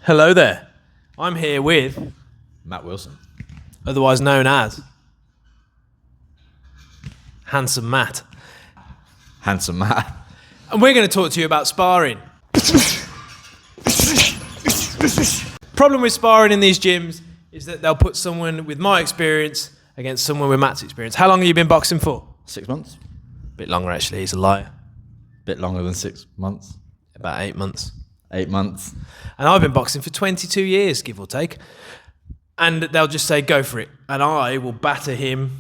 Hello there. I'm here with Matt Wilson. otherwise known as Handsome Matt. Handsome Matt. And we're going to talk to you about sparring. Problem with sparring in these gyms is that they'll put someone with my experience against someone with Matt's experience. How long have you been boxing for? 6 months. Bit longer actually, he's a liar. Bit longer than 6 months. About 8 months. 8 months. And I've been boxing for 22 years, give or take. And they'll just say, go for it. And I will batter him,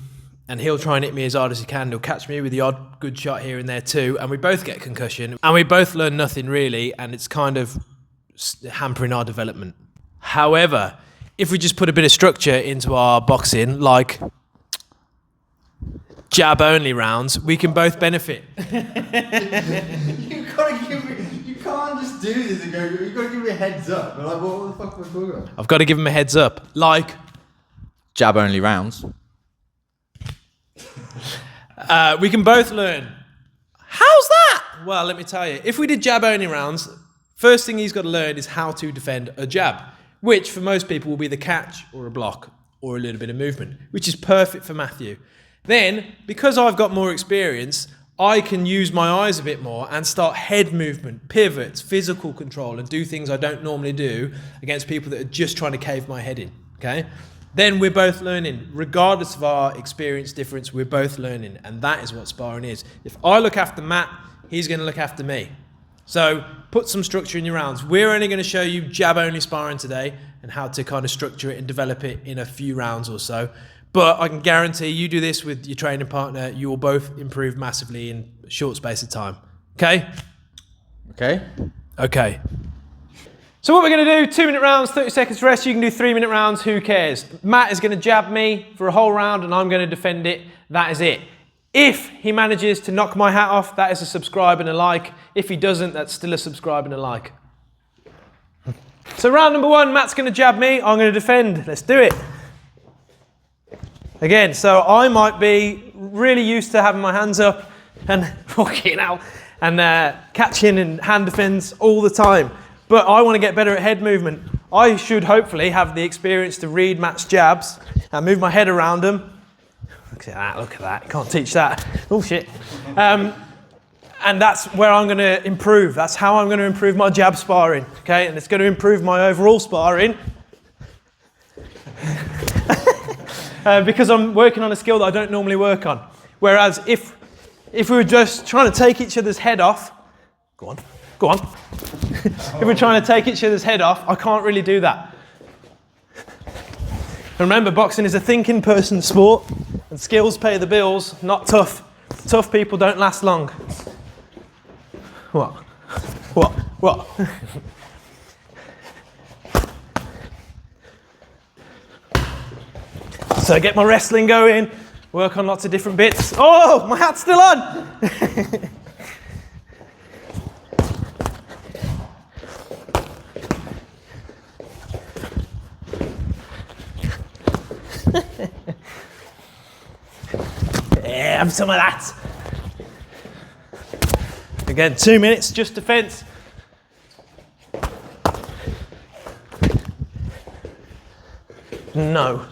and he'll try and hit me as hard as he can. He'll catch me with the odd good shot here and there too. And we both get concussion. And we both learn nothing really. And it's kind of hampering our development. However, if we just put a bit of structure into our boxing, like jab-only rounds, we can both benefit. You can't just do this and go, you've got to give me a heads up. We're like, what the fuck am I talking about? I've got to give him a heads up. Like, Jab only rounds. we can both learn. How's that? Well, let me tell you. If we did jab-only rounds, first thing he's got to learn is how to defend a jab, which for most people will be the catch or a block or a little bit of movement, which is perfect for Matthew. Then, because I've got more experience, I can use my eyes a bit more and start head movement, pivots, physical control, and do things I don't normally do against people that are just trying to cave my head in, okay? Then we're both learning. Regardless of our experience difference, we're both learning, and that is what sparring is. If I look after Matt, he's going to look after me. So put some structure in your rounds. We're only going to show you jab-only sparring today and how to kind of structure it and develop it in a few rounds or so. But I can guarantee you do this with your training partner, you will both improve massively in a short space of time. Okay? Okay. Okay. So what we're going to do, 2-minute rounds, 30 seconds rest. You can do 3-minute rounds, who cares? Matt is going to jab me for a whole round and I'm going to defend it. That is it. If he manages to knock my hat off, that is a subscribe and a like. If he doesn't, that's still a subscribe and a like. So round number 1, Matt's going to jab me, I'm going to defend. Let's do it. Again, so I might be really used to having my hands up and walking out and catching and hand defense all the time. But I want to get better at head movement. I should hopefully have the experience to read Matt's jabs and move my head around them. Look at that, look at that. Can't teach that. Oh shit. And that's where I'm going to improve. That's how I'm going to improve my jab sparring. Okay, and it's going to improve my overall sparring. Because I'm working on a skill that I don't normally work on. Whereas if we were just trying to take each other's head off, go on. If we're trying to take each other's head off, I can't really do that. Remember, boxing is a thinking person's sport, and skills pay the bills, not tough. Tough people don't last long. What? So get my wrestling going, work on lots of different bits. Oh, my hat's still on! Yeah, have some of that. Again, 2 minutes, just defense. No.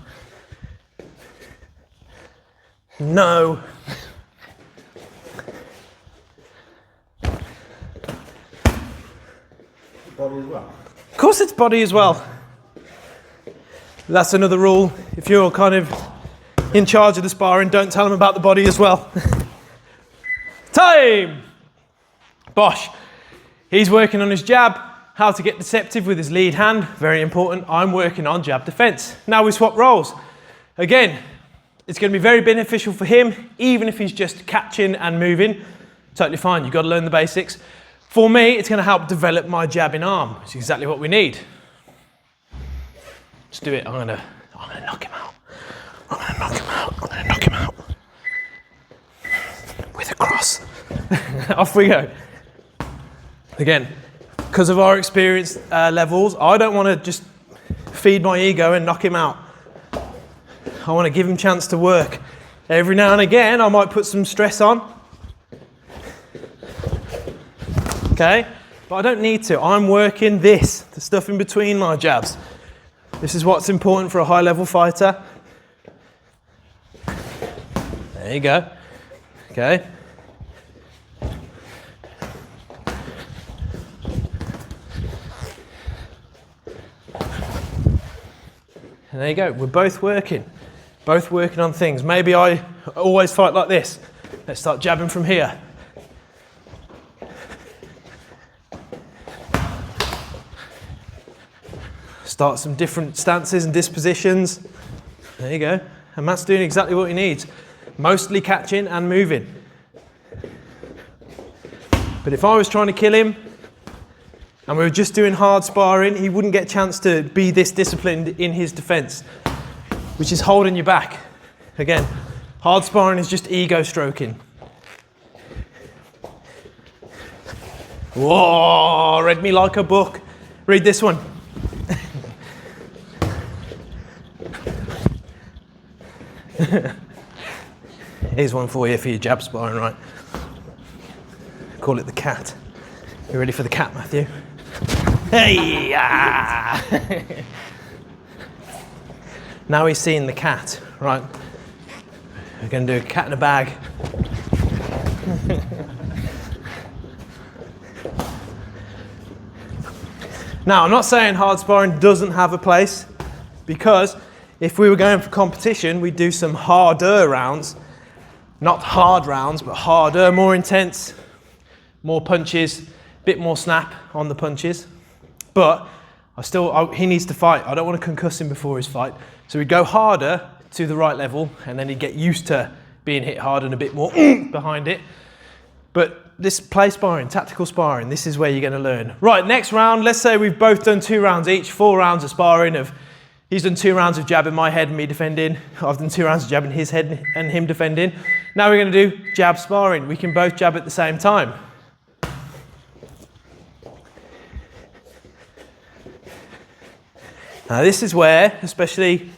Body as well. Of course it's body as well. That's another rule. If you're kind of in charge of the sparring, don't tell them about the body as well. Time! Bosh. He's working on his jab, how to get deceptive with his lead hand, very important. I'm working on jab defense. Now we swap roles. Again, it's going to be very beneficial for him, even if he's just catching and moving. Totally fine, you've got to learn the basics. For me, it's going to help develop my jabbing arm, which is exactly what we need. Let's do it. I'm going to knock him out. I'm going to knock him out. With a cross. Off we go. Again, because of our experience levels, I don't want to just feed my ego and knock him out. I want to give him a chance to work. Every now and again, I might put some stress on. Okay? But I don't need to. I'm working this, the stuff in between my jabs. This is what's important for a high-level fighter. There you go. Okay. And there you go. We're both working on things. Maybe I always fight like this. Let's start jabbing from here. Start some different stances and dispositions. There you go. And Matt's doing exactly what he needs. Mostly catching and moving. But if I was trying to kill him and we were just doing hard sparring, he wouldn't get a chance to be this disciplined in his defense, which is holding you back. Again, hard sparring is just ego stroking. Whoa, read me like a book. Read this one. Here's one for you for your jab sparring, right? Call it the cat. You ready for the cat, Matthew? Hey! Ah! Now he's seeing the cat, right? We're going to do a cat in a bag. Now, I'm not saying hard sparring doesn't have a place, because if we were going for competition, we'd do some harder rounds. Not hard rounds, but harder, more intense, more punches, bit more snap on the punches. But he needs to fight. I don't want to concuss him before his fight. So we'd go harder to the right level, and then he'd get used to being hit hard and a bit more behind it. But this play sparring, tactical sparring, this is where you're going to learn. Right, next round, let's say we've both done 2 rounds each, 4 rounds of sparring. He's done 2 rounds of jabbing my head and me defending. I've done 2 rounds of jabbing his head and him defending. Now we're going to do jab sparring. We can both jab at the same time. Now this is where, especially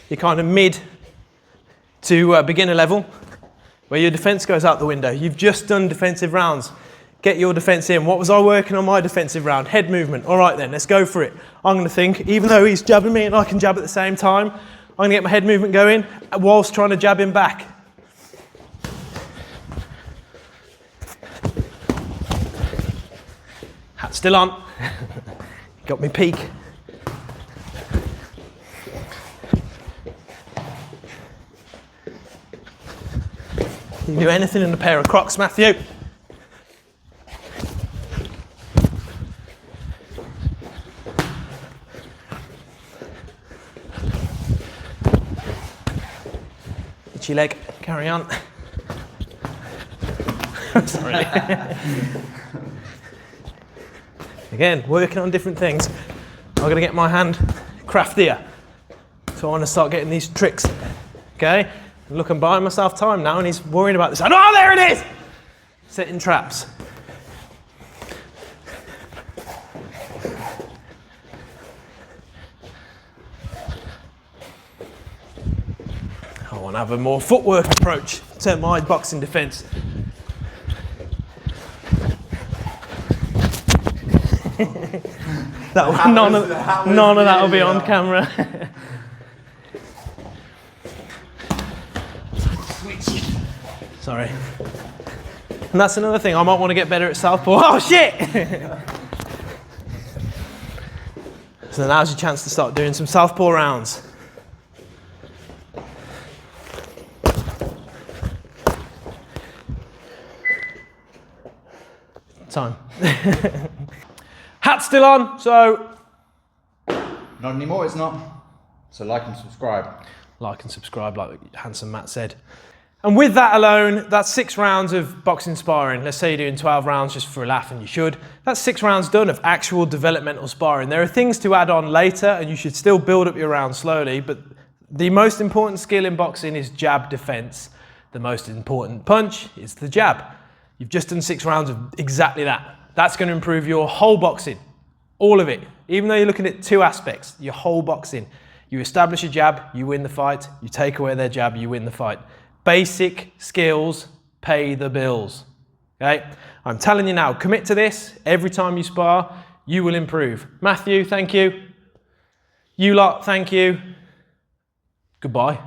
you're kind of mid to beginner level, where your defense goes out the window. You've just done defensive rounds. Get your defense in. What was I working on my defensive round? Head movement. All right then, let's go for it. I'm going to think, even though he's jabbing me and I can jab at the same time, I'm going to get my head movement going whilst trying to jab him back. Hat still on. Got me peak. You can do anything in a pair of Crocs, Matthew. Itchy leg, carry on. Sorry. Again, working on different things. I'm going to get my hand craftier. So I want to start getting these tricks. Okay? Look, I'm buying myself time now, and he's worrying about this. Oh, there it is! Setting traps. I want to have a more footwork approach to my boxing defence. None of that will be on camera. Sorry. And that's another thing, I might want to get better at southpaw. Oh shit! So now's your chance to start doing some southpaw rounds. Time. Hat's still on, so... Not anymore, it's not. So like and subscribe. Like and subscribe, like handsome Matt said. And with that alone, that's 6 rounds of boxing sparring. Let's say you're doing 12 rounds just for a laugh, and you should. That's 6 rounds done of actual developmental sparring. There are things to add on later, and you should still build up your rounds slowly, but the most important skill in boxing is jab defense. The most important punch is the jab. You've just done 6 rounds of exactly that. That's going to improve your whole boxing, all of it. Even though you're looking at 2 aspects, your whole boxing. You establish a jab, you win the fight. You take away their jab, you win the fight. Basic skills pay the bills. Okay? I'm telling you now, commit to this. Every time you spar, you will improve. Matthew, thank you. You lot, thank you. Goodbye.